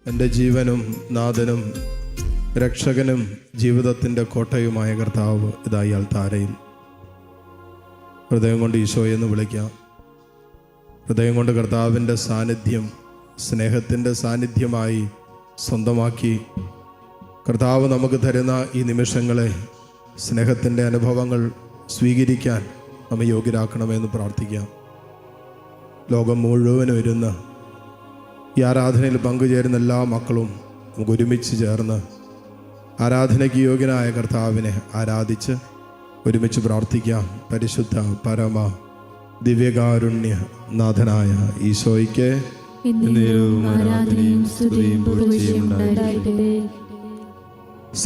എൻ്റെ ജീവനും നാഥനും രക്ഷകനും ജീവിതത്തിൻ്റെ കോട്ടയുമായ കർത്താവ് ഇതായി അൾത്താരയിൽ. ഹൃദയം കൊണ്ട് ഈശോയെന്ന് വിളിക്കാം. ഹൃദയം കൊണ്ട് കർത്താവിൻ്റെ സാന്നിധ്യം സ്നേഹത്തിൻ്റെ സാന്നിധ്യമായി സ്വന്തമാക്കി കർത്താവ് നമുക്ക് തരുന്ന ഈ നിമിഷങ്ങളെ സ്നേഹത്തിൻ്റെ അനുഭവങ്ങൾ സ്വീകരിക്കാൻ നമ്മെ യോഗ്യരാക്കണമെന്ന് പ്രാർത്ഥിക്കാം. ലോകം മുഴുവനും ഇരുന്ന് ഈ ആരാധനയിൽ പങ്കുചേരുന്ന എല്ലാ മക്കളും നമുക്ക് ഒരുമിച്ച് ചേർന്ന് ആരാധനയ്ക്ക് യോഗ്യനായ കർത്താവിനെ ആരാധിച്ച് ഒരുമിച്ച് പ്രാർത്ഥിക്കാം. പരിശുദ്ധ പരമ ദിവ്യകാരുണ്യ നാഥനായ ഈശോയ്ക്ക്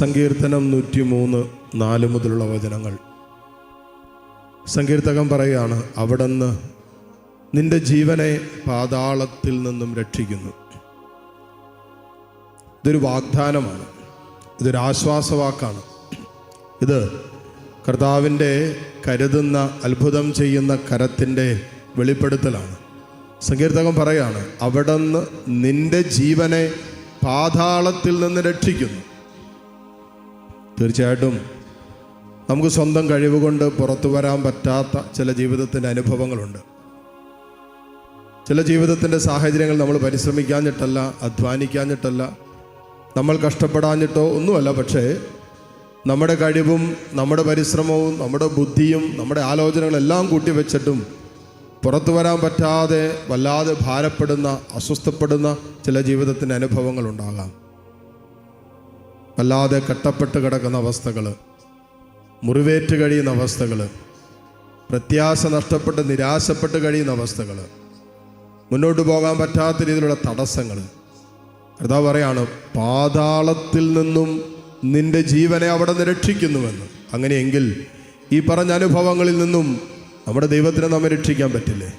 സങ്കീർത്തനം 103 4 മുതലുള്ള വചനങ്ങൾ. സങ്കീർത്തകൻ പറയുകയാണ്, അവിടുന്ന് നിന്റെ ജീവനെ പാതാളത്തിൽ നിന്നും രക്ഷിക്കുന്നു. ഇതൊരു വാഗ്ദാനമാണ്, ഇതൊരു ആശ്വാസവാക്കാണ്. ഇത് കർത്താവിൻ്റെ കരുതുന്ന അത്ഭുതം ചെയ്യുന്ന കരത്തിൻ്റെ വെളിപ്പെടുത്തലാണ്. സങ്കീർത്തകൻ പറയാണ്, അവിടുന്ന് നിന്റെ ജീവനെ പാതാളത്തിൽ നിന്ന് രക്ഷിക്കുന്നു. തീർച്ചയായിട്ടും നമുക്ക് സ്വന്തം കഴിവ് കൊണ്ട് പുറത്തു വരാൻ പറ്റാത്ത ചില ജീവിതത്തിൻ്റെ അനുഭവങ്ങളുണ്ട്. ചില ജീവിതത്തിൻ്റെ സാഹചര്യങ്ങൾ നമ്മൾ പരിശ്രമിക്കാഞ്ഞിട്ടല്ല, അധ്വാനിക്കാഞ്ഞിട്ടല്ല, നമ്മൾ കഷ്ടപ്പെടാഞ്ഞിട്ടോ ഒന്നുമല്ല. പക്ഷേ നമ്മുടെ കഴിവും നമ്മുടെ പരിശ്രമവും നമ്മുടെ ബുദ്ധിയും നമ്മുടെ ആലോചനകളെല്ലാം കൂട്ടിവെച്ചിട്ടും പുറത്തു വരാൻ പറ്റാതെ വല്ലാതെ ഭാരപ്പെടുന്ന, അസ്വസ്ഥപ്പെടുന്ന ചില ജീവിതത്തിൻ്റെ അനുഭവങ്ങളുണ്ടാകാം. വല്ലാതെ കട്ടപ്പെട്ട് കിടക്കുന്ന അവസ്ഥകൾ, മുറിവേറ്റ് കഴിയുന്ന അവസ്ഥകൾ, പ്രത്യാശ നഷ്ടപ്പെട്ട് നിരാശപ്പെട്ട് കഴിയുന്ന അവസ്ഥകൾ, മുന്നോട്ട് പോകാൻ പറ്റാത്ത രീതിയിലുള്ള തടസ്സങ്ങൾ. കർത്താവ് പറയാണ്, പാതാളത്തിൽ നിന്നും നിന്റെ ജീവനെ അവിടെ നിന്ന് രക്ഷിക്കുന്നുവെന്ന്. അങ്ങനെയെങ്കിൽ ഈ പറഞ്ഞ അനുഭവങ്ങളിൽ നിന്നും നമ്മുടെ ദൈവത്തിനെ നമ്മെ രക്ഷിക്കാൻ പറ്റില്ലേ?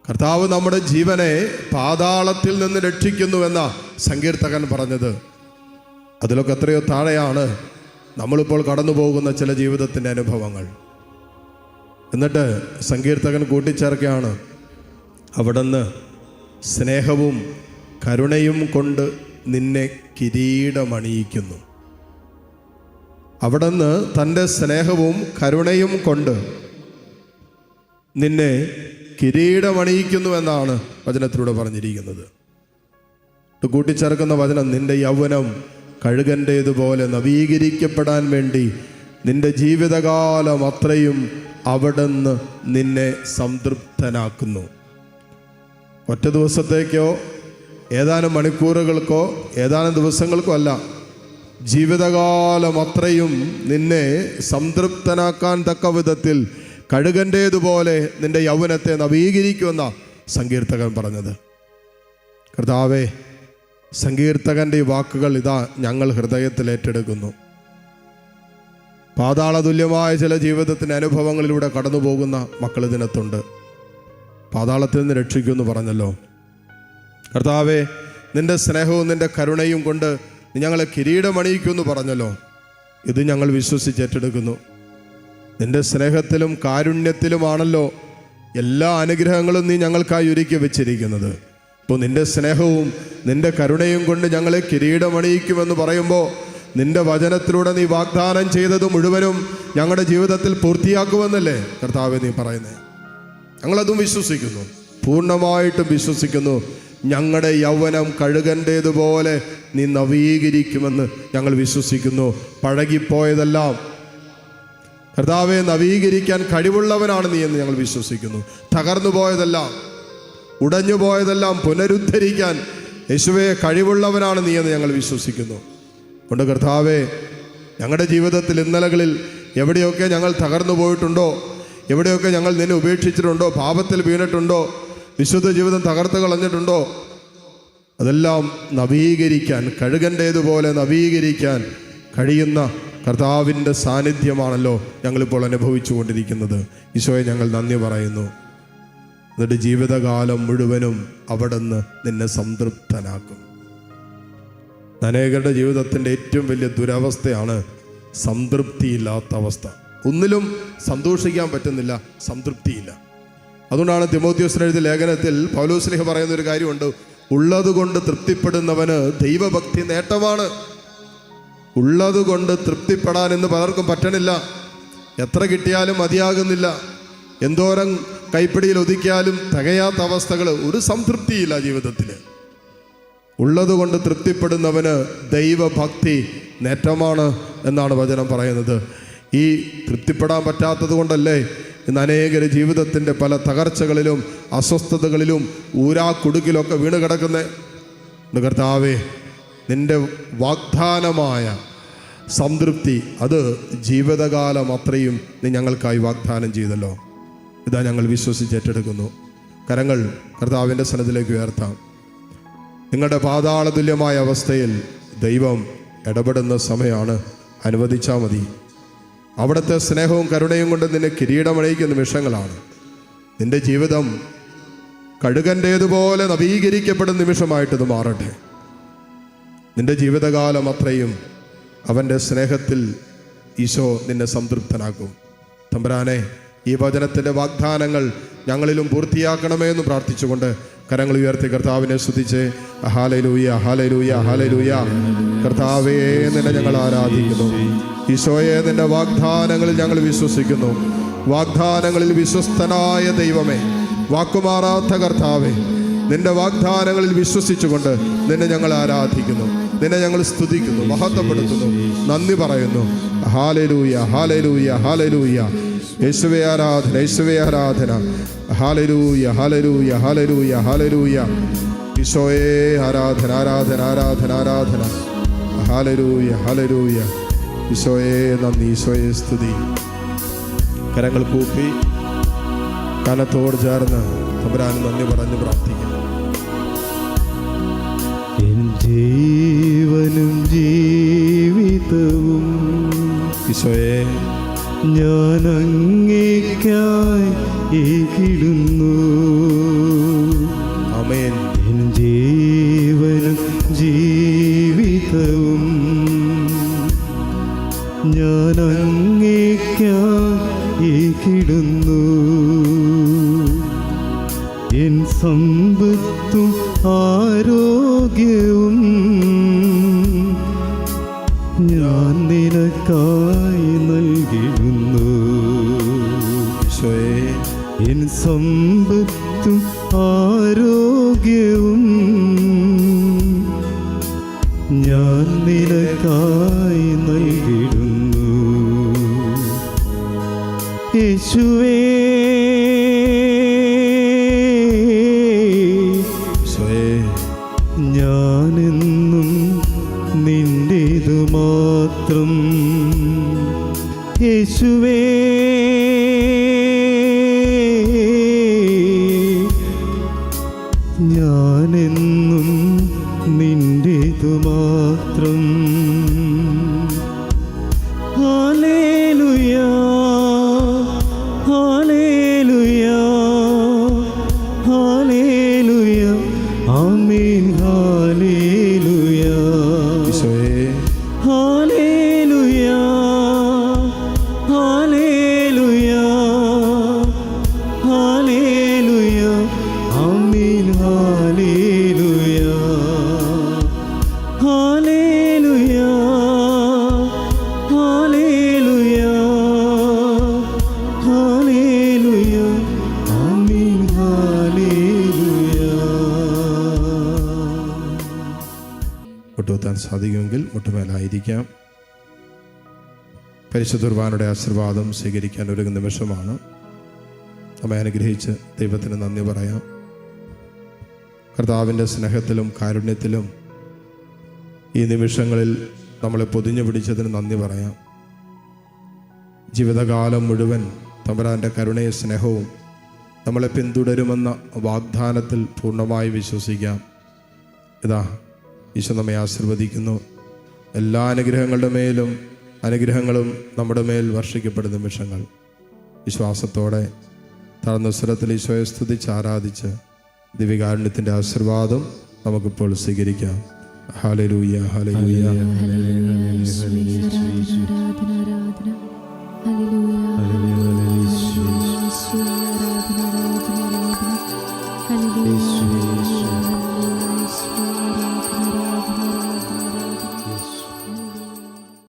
കർത്താവ് നമ്മുടെ ജീവനെ പാതാളത്തിൽ നിന്ന് രക്ഷിക്കുന്നുവെന്ന സങ്കീർത്തകൻ പറഞ്ഞത്. അതിലൊക്കെ എത്രയോ താഴെയാണ് നമ്മളിപ്പോൾ കടന്നു പോകുന്ന ചില ജീവിതത്തിൻ്റെ അനുഭവങ്ങൾ. എന്നിട്ട് സങ്കീർത്തകൻ കൂട്ടിച്ചേർക്കുകയാണ്, അവിടുന്ന് സ്നേഹവും കരുണയും കൊണ്ട് നിന്നെ കിരീടമണിയിക്കുന്നു. അവിടുന്ന് തൻ്റെ സ്നേഹവും കരുണയും കൊണ്ട് നിന്നെ കിരീടമണിയിക്കുന്നുവെന്നാണ് വചനത്തിലൂടെ പറഞ്ഞിരിക്കുന്നത്. കൂട്ടിച്ചേർക്കുന്ന വചനം, നിന്റെ യൗവനം കഴുകൻ്റേതുപോലെ നവീകരിക്കപ്പെടാൻ വേണ്ടി നിന്റെ ജീവിതകാലം അത്രയും അവിടുന്ന് നിന്നെ സംതൃപ്തനാക്കുന്നു. ഒറ്റ ദിവസത്തേക്കോ ഏതാനും മണിക്കൂറുകൾക്കോ ഏതാനും ദിവസങ്ങൾക്കോ അല്ല, ജീവിതകാലം അത്രയും നിന്നെ സംതൃപ്തനാക്കാൻ തക്ക വിധത്തിൽ കഴുകൻ്റേതുപോലെ നിന്റെ യൗവനത്തെ നവീകരിക്കുമെന്ന സങ്കീർത്തകൻ പറഞ്ഞത്. കർത്താവേ, സങ്കീർത്തകൻ്റെ ഈ വാക്കുകൾ ഇതാ ഞങ്ങൾ ഹൃദയത്തിൽ ഏറ്റെടുക്കുന്നു. പാതാളതുല്യമായ ചില ജീവിതത്തിൻ്റെ അനുഭവങ്ങളിലൂടെ കടന്നു പോകുന്ന മക്കൾ ഇതിനകത്തുണ്ട്. പാതാളത്തിൽ നിന്ന് രക്ഷിക്കുമെന്ന് പറഞ്ഞല്ലോ. കർത്താവേ, നിന്റെ സ്നേഹവും നിന്റെ കരുണയും കൊണ്ട് നീ ഞങ്ങളെ കിരീടമണിയിക്കുമെന്ന് പറഞ്ഞല്ലോ. ഇത് ഞങ്ങൾ വിശ്വസിച്ചേറ്റെടുക്കുന്നു. നിന്റെ സ്നേഹത്തിലും കാരുണ്യത്തിലുമാണല്ലോ എല്ലാ അനുഗ്രഹങ്ങളും നീ ഞങ്ങൾക്കായി ഒരുക്കി വെച്ചിരിക്കുന്നത്. ഇപ്പോൾ നിന്റെ സ്നേഹവും നിന്റെ കരുണയും കൊണ്ട് ഞങ്ങളെ കിരീടമണിയിക്കുമെന്ന് പറയുമ്പോൾ നിന്റെ വചനത്തിലൂടെ നീ വാഗ്ദാനം ചെയ്തത് മുഴുവനും ഞങ്ങളുടെ ജീവിതത്തിൽ പൂർത്തിയാക്കുമെന്നല്ലേ കർത്താവേ നീ പറയുന്നത്? ഞങ്ങളതും വിശ്വസിക്കുന്നു, പൂർണ്ണമായിട്ടും വിശ്വസിക്കുന്നു. ഞങ്ങളുടെ യൗവനം കഴുകൻ്റേതുപോലെ നീ നവീകരിക്കുമെന്ന് ഞങ്ങൾ വിശ്വസിക്കുന്നു. പഴകിപ്പോയതെല്ലാം കർത്താവെ നവീകരിക്കാൻ കഴിവുള്ളവനാണ് നീ എന്ന് ഞങ്ങൾ വിശ്വസിക്കുന്നു. തകർന്നു പോയതെല്ലാം, ഉടഞ്ഞു പോയതെല്ലാം പുനരുദ്ധരിക്കാൻ യേശുവേ കഴിവുള്ളവനാണ് നീ എന്ന് ഞങ്ങൾ വിശ്വസിക്കുന്നു. കൊണ്ട് കർത്താവെ, ഞങ്ങളുടെ ജീവിതത്തിൽ ഇന്നലകളിൽ എവിടെയൊക്കെ ഞങ്ങൾ തകർന്നു പോയിട്ടുണ്ടോ, എവിടെയൊക്കെ ഞങ്ങൾ നിന്നെ ഉപേക്ഷിച്ചിട്ടുണ്ടോ, പാപത്തിൽ വീണിട്ടുണ്ടോ, വിശുദ്ധ ജീവിതം തകർത്ത് കളഞ്ഞിട്ടുണ്ടോ, അതെല്ലാം നവീകരിക്കാൻ, കഴുകൻ്റേതുപോലെ നവീകരിക്കാൻ കഴിയുന്ന കർത്താവിൻ്റെ സാന്നിധ്യമാണല്ലോ ഞങ്ങളിപ്പോൾ അനുഭവിച്ചു കൊണ്ടിരിക്കുന്നത്. ഈശോയെ ഞങ്ങൾ നന്ദി പറയുന്നു. എന്നിട്ട് ജീവിതകാലം മുഴുവനും അവിടുന്ന് നിന്നെ സംതൃപ്തനാക്കും. അനേകരുടെ ജീവിതത്തിൻ്റെ ഏറ്റവും വലിയ ദുരവസ്ഥയാണ് സംതൃപ്തിയില്ലാത്ത അവസ്ഥ. ഒന്നിലും സന്തോഷിക്കാൻ പറ്റുന്നില്ല, സംതൃപ്തിയില്ല. അതുകൊണ്ടാണ് തിമോഥെയോസിന് എഴുതിയ ലേഖനത്തിൽ പൗലോസ് ശ്ലീഹ പറയുന്ന ഒരു കാര്യമുണ്ട്, ഉള്ളതുകൊണ്ട് തൃപ്തിപ്പെടുന്നവന് ദൈവഭക്തി നേട്ടമാണ്. ഉള്ളതുകൊണ്ട് തൃപ്തിപ്പെടാൻ ഇന്ന് പലർക്കും പറ്റണില്ല. എത്ര കിട്ടിയാലും മതിയാകുന്നില്ല. എന്തോരം കൈപ്പിടിയിൽ ഒതുക്കിയാലും തികയാത്ത അവസ്ഥകൾ, ഒരു സംതൃപ്തിയില്ല ജീവിതത്തിൽ. ഉള്ളതുകൊണ്ട് തൃപ്തിപ്പെടുന്നവന് ദൈവഭക്തി നേട്ടമാണ് എന്നാണ് വചനം പറയുന്നത്. ഈ തൃപ്തിപ്പെടാൻ പറ്റാത്തത് കൊണ്ടല്ലേ ഇന്ന് അനേകർ ജീവിതത്തിൻ്റെ പല തകർച്ചകളിലും അസ്വസ്ഥതകളിലും ഊരാക്കുടുക്കിലൊക്കെ വീണ് കിടക്കുന്നത്. കർത്താവേ, നിൻ്റെ വാഗ്ദാനമായ സംതൃപ്തി അത് ജീവിതകാലം അത്രയും നീ ഞങ്ങൾക്കായി വാഗ്ദാനം ചെയ്തല്ലോ. ഇതാ ഞങ്ങൾ വിശ്വസിച്ചേറ്റെടുക്കുന്നു. കരങ്ങൾ കർത്താവിൻ്റെ സന്നിധിയിലേക്ക് ഉയർത്താം. നിങ്ങളുടെ പാതാളതുല്യമായ അവസ്ഥയിൽ ദൈവം ഇടപെടുന്ന സമയമാണ്. അനുവദിച്ചാൽ മതി. അവിടുത്തെ സ്നേഹവും കരുണയും കൊണ്ട് നിന്നെ കിരീടമണിയിക്കുന്ന നിമിഷങ്ങളാണ്. നിന്റെ ജീവിതം കഴുകൻ്റേതുപോലെ നവീകരിക്കപ്പെടുന്ന നിമിഷമായിട്ടിത് മാറട്ടെ. നിന്റെ ജീവിതകാലം അത്രയും അവൻ്റെ സ്നേഹത്തിൽ ഈശോ നിന്നെ സംതൃപ്തനാക്കും. തമ്പുരാനെ, ഈ വചനത്തിൻ്റെ വാഗ്ദാനങ്ങൾ ഞങ്ങളിലും പൂർത്തിയാക്കണമേ എന്ന് പ്രാർത്ഥിച്ചുകൊണ്ട് കരങ്ങൾ ഉയർത്തി കർത്താവിനെ സ്തുതിച്ച് ഹല്ലേലൂയ, ഹല്ലേലൂയ, ഹല്ലേലൂയ. കർത്താവേ, നിന്നെ ഞങ്ങൾ ആരാധിക്കുന്നു. ഈശോയെ, നിന്റെ വാഗ്ദാനങ്ങളിൽ ഞങ്ങൾ വിശ്വസിക്കുന്നു. വാഗ്ദാനങ്ങളിൽ വിശ്വസ്തനായ ദൈവമേ, വാക്കുമാറാത്ത കർത്താവേ, നിന്റെ വാഗ്ദാനങ്ങളിൽ വിശ്വസിച്ചുകൊണ്ട് നിന്നെ ഞങ്ങൾ ആരാധിക്കുന്നു, നിന്നെ ഞങ്ങൾ സ്തുതിക്കുന്നു, മഹത്വപ്പെടുത്തുന്നു, നന്ദി പറയുന്നു. ഹല്ലേലൂയ, ഹല്ലേലൂയ, ഹല്ലേലൂയ. യേശുവേ ആരാധന, യേശുവേ ആരാധന. ഹല്ലേലൂയ, ഹല്ലേലൂയ, ഹല്ലേലൂയ, ഹല്ലേലൂയ. ഈശോയെ ആരാധന, ആരാധന, ആരാധന, ആരാധന. Hallelujah, hallelujah. ഈശോയെ നന്ദി, ഈശോയെ സ്തുതി. കരങ്ങൾ കൂപ്പി കനത്തോട് ചേർന്ന് തമ്പുരാൻ നന്ദി പറഞ്ഞ് പ്രാർത്ഥിക്കുന്നു. ജീവനും ജീവിതവും ഈശോയെ ഞാൻ അങ്ങേയ്ക്കായി ഏകിടുന്നു. ആമേൻ. എൻ ജീവനും ജീവിതവും ഞാൻ അങ്ങേയ്ക്കായി ഏകിടുന്നു. എൻ സമ്പത്തും ആരോഗ്യവും ഞാൻ നിനക്കായി നൽകിടുന്നു. എൻ സമ്പത്തും ആരോഗ്യവും ഞാൻ നിനക്കായി നൽകിടുന്നു. യേശുവേ, ഞാനെന്നും നിന്റേതു മാത്രം. യേശുവേ, ഞാനെന്നും നിന്റേതു മാത്രം. ഹല്ലേലൂയ, ഹല്ലേലൂയ, ഹല്ലേലൂയ. ആമേൻ. ഹല്ലേലൂയ, ഹല്ലേലൂയ, ഹല്ലേലൂയ, ഹല്ലേലൂയ. ആമേൻ. ഹല്ലേലൂയ, ഹല്ലേലൂയ, ഹല്ലേലൂയ, ഹല്ലേലൂയ. ആമേൻ. ഹല്ലേലൂയ. മുട്ടുകുത്താൻ സാധിക്കുമെങ്കിൽ മുട്ടുമേലായിരിക്കാം. പരിശുദ്ധ കുർബാനയുടെ ആശീർവാദം സ്വീകരിക്കാൻ ഒരുങ്ങുന്ന നിമിഷമാണ്. നമ്മെ അനുഗ്രഹിച്ച് ദൈവത്തിന് നന്ദി പറയാം. കർത്താവിൻ്റെ സ്നേഹത്തിലും കാരുണ്യത്തിലും ഈ നിമിഷങ്ങളിൽ നമ്മളെ പൊതിഞ്ഞു പിടിച്ചതിന് നന്ദി പറയാം. ജീവിതകാലം മുഴുവൻ തമ്പുരാൻ്റെ കരുണയും സ്നേഹവും നമ്മളെ പിന്തുടരുമെന്ന വാഗ്ദാനത്തിൽ പൂർണ്ണമായി വിശ്വസിക്കാം. ഇതാ ഈശോ നമ്മെ ആശീർവദിക്കുന്നു. എല്ലാ അനുഗ്രഹങ്ങളുടെ മേലും അനുഗ്രഹങ്ങളും നമ്മുടെ മേൽ വർഷിക്കപ്പെടുന്ന നിമിഷങ്ങൾ. വിശ്വാസത്തോടെ താഴ്ന്ന സ്വരത്തിൽ ഈശോയെ സ്തുതിച്ച് ആരാധിച്ച് ദിവ്യകാരുണ്യത്തിൻ്റെ ആശീർവാദം നമുക്കിപ്പോൾ സ്വീകരിക്കാം. Hallelujah, hallelujah.